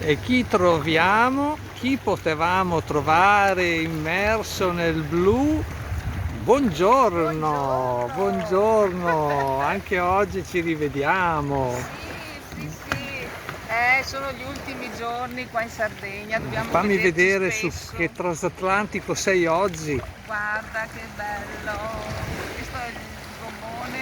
E chi troviamo? Chi potevamo trovare immerso nel blu? Buongiorno, buongiorno, anche oggi ci rivediamo. Sì, sono gli ultimi giorni qua in Sardegna, dobbiamo Fammi vederci vedere su spesso. che transatlantico sei oggi. Guarda che bello, questo è il gommone,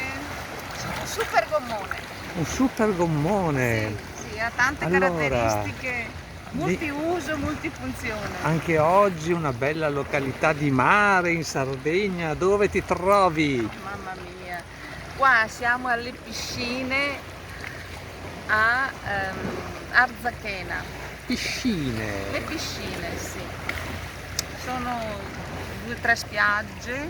un super gommone. Un super gommone. Sì, ha tante Allora, caratteristiche, multiuso, multifunzione. anche oggi una bella località di mare in Sardegna. Dove ti trovi? Mamma mia, qua siamo alle piscine a Arzachena. Piscine. Le piscine, sì, sono 2 o 3 spiagge,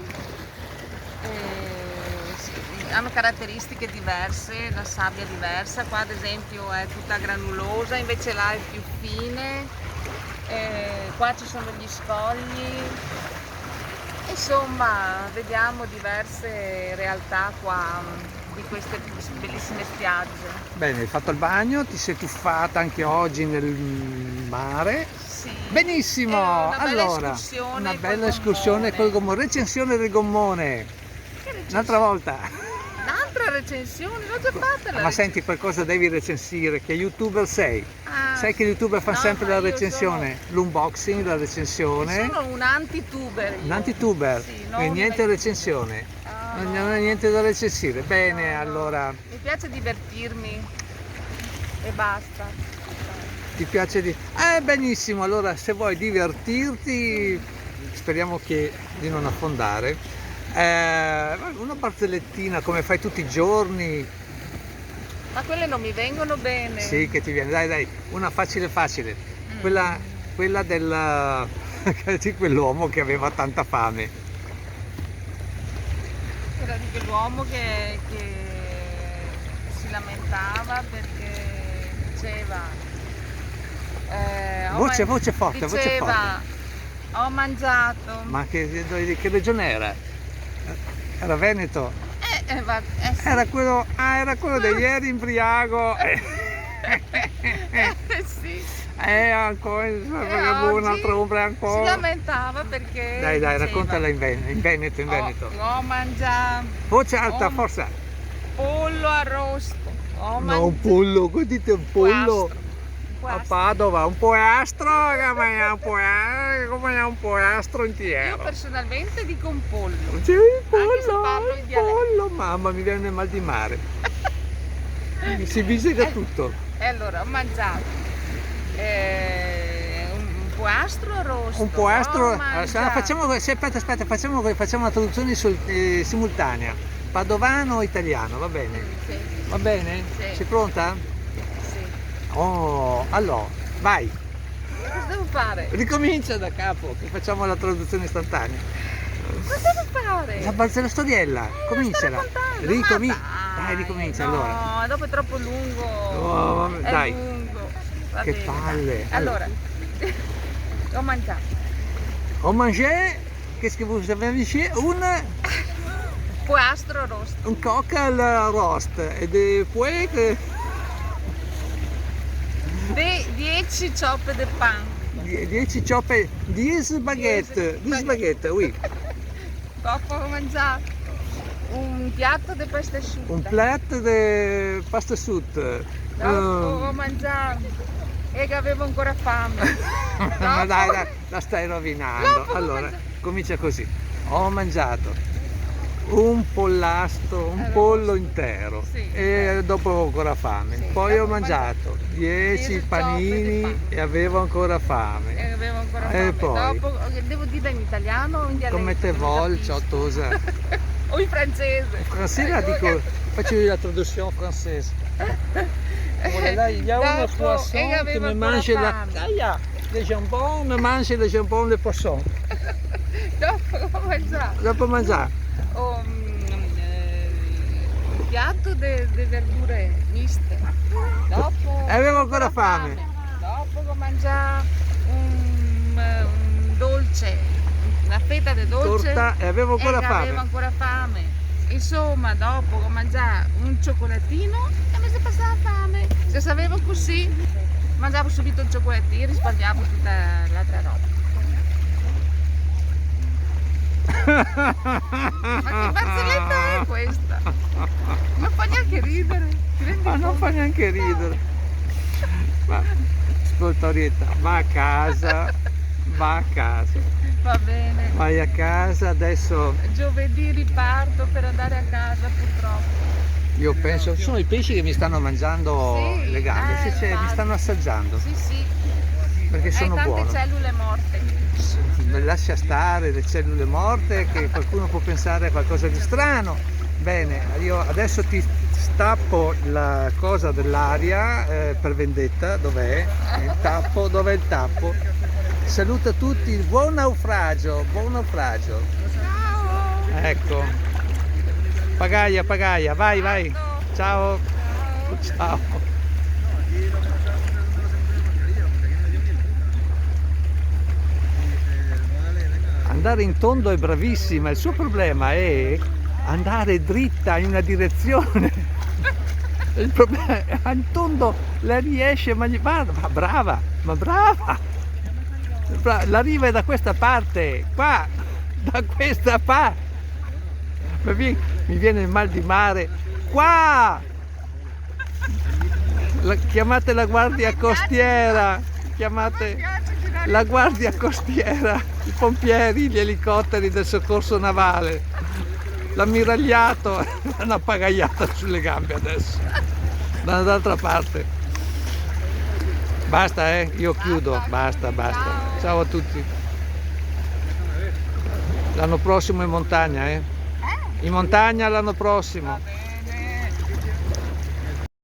hanno caratteristiche diverse, la sabbia è diversa, qua ad esempio è tutta granulosa, invece là è più fine, qua ci sono gli scogli, insomma vediamo diverse realtà qua di queste bellissime spiagge. Bene, hai fatto il bagno, ti sei tuffata anche oggi nel mare. Sì. Benissimo, Una bella allora, escursione una col bella escursione col gommone, recensione del gommone, Che un'altra volta. Un'altra recensione, l'ho già fatta la Ma senti, qualcosa devi recensire, che youtuber sei? Ah, Sai che gli youtuber fanno no, sempre ma la io recensione, l'unboxing, la recensione, sono un anti-tuber io. un anti-tuber, Sì, quindi non niente una- recensione, Ah, non hai niente da recensire. Bene, no. allora, Mi piace divertirmi e basta. ti piace di... benissimo, allora se vuoi divertirti, speriamo di non affondare, una barzellettina come fai tutti i giorni, Ma quelle non mi vengono bene. sì che ti viene, dai, una facile facile, quella di quell'uomo che aveva tanta fame. Era di quell'uomo che si lamentava perché diceva Voce forte, voce diceva ho mangiato Ma che regione era? Era Veneto? sì. Era quello di ieri imbriaco. Sì. Ancora, un altro ubriaco. Si lamentava perché Dai, diceva, raccontala in Veneto, in Veneto. ho mangiato Voce alta, forza. pollo arrosto, No, un pollo, che dite un pollo? A Guastro. Padova, un poastro, come un poastro Io intero. personalmente dico un pollo. Sì, Anche se parlo in dialetto. pollo, mamma, mi viene mal di mare. Si visiga tutto. E allora ho mangiato un poastro arrosto. Un poastro, ho mangiato aspetta, facciamo la traduzione simultanea. Padovano o italiano, va bene? Sì, Va bene? Sì. Sei pronta? sì. Oh, allora, vai, Cosa devo fare? ricomincia da capo, che facciamo la traduzione istantanea. Cosa devo fare? La storiella, cominciala. Dai, ricomincia no, allora. dopo è troppo lungo. Oh, vabbè, È dai. lungo. Va Che bene, palle. dai. Allora, ho mangiato Ho mangé, qu'est-ce que vous avez mangé? poastro arrosto. Un coq al roast e poi 10 cioppe di pan. 10 cioppe, 10 baguette, 10 baguette, oui. Dopo ho mangiato un piatto di pasta asciutta. Un plat de pasta sud. Dopo ho mangiato e che avevo ancora fame. Ma Dopo- dai, la stai rovinando. Dopo ho Allora, mangiato- comincia così. Ho mangiato un pollastro, un Arrosto. pollo intero Sì. e dopo avevo ancora fame. Sì. Poi Dopo ho ho mangiato 10 10 panini cioppe di e avevo ancora fame. E avevo ancora E fame. poi? Dopo, devo dire in italiano o in dialetto? Come te Non vuoi, capisco. ciottosa. O in francese. Francese la dico, faccio la traduzione francese. Voilà, il y a un Dopo, poisson e che avevo me ancora mange fame. le jambon, me mange le jambon de poisson. Dopo ho mangiato Dopo mangiare. un piatto di verdure miste. Dopo Avevo ancora fame. Dopo ho mangiato un dolce, una fetta di dolce. Torta e avevo ancora che fame. avevo ancora fame. Insomma, dopo ho mangiato un cioccolatino e mi si passava fame. Se sapevo così. Mangiavo subito il cioccolatino, risparmiavo tutta l'altra roba. Ma che barzelletta è questa? Non fa neanche ridere. Ti rendi Ma non conto? fa neanche ridere. Ma, ascolta Orietta, va a casa, va a casa. Va bene. Vai a casa, adesso Giovedì riparto per andare a casa purtroppo. io penso, sono i pesci che mi stanno mangiando Sì, le gambe, sì, mi infatti. stanno assaggiando, Sì, sì. perché sono Hai tante buono. cellule morte. Lascia stare le cellule morte, che qualcuno può pensare a qualcosa di strano. Bene, io adesso ti stappo la cosa dell'aria per vendetta, dov'è? Il tappo, dov'è il tappo? Saluta tutti, buon naufragio, buon naufragio. Ciao. Ecco, pagaia, pagaia, vai, vai. Ciao, ciao. Andare in tondo è bravissima, il suo problema è andare dritta in una direzione. Il problema è in tondo la riesce, ma brava, ma brava. La riva è da questa parte, qua, da questa parte. Mi viene il mal di mare, qua. Chiamate la guardia costiera, chiamate la guardia costiera, i pompieri, gli elicotteri del soccorso navale, l'ammiragliato, una pagaiata sulle gambe adesso, dall'altra parte. Basta, io chiudo, basta, basta. Ciao a tutti. L'anno prossimo in montagna, In montagna l'anno prossimo.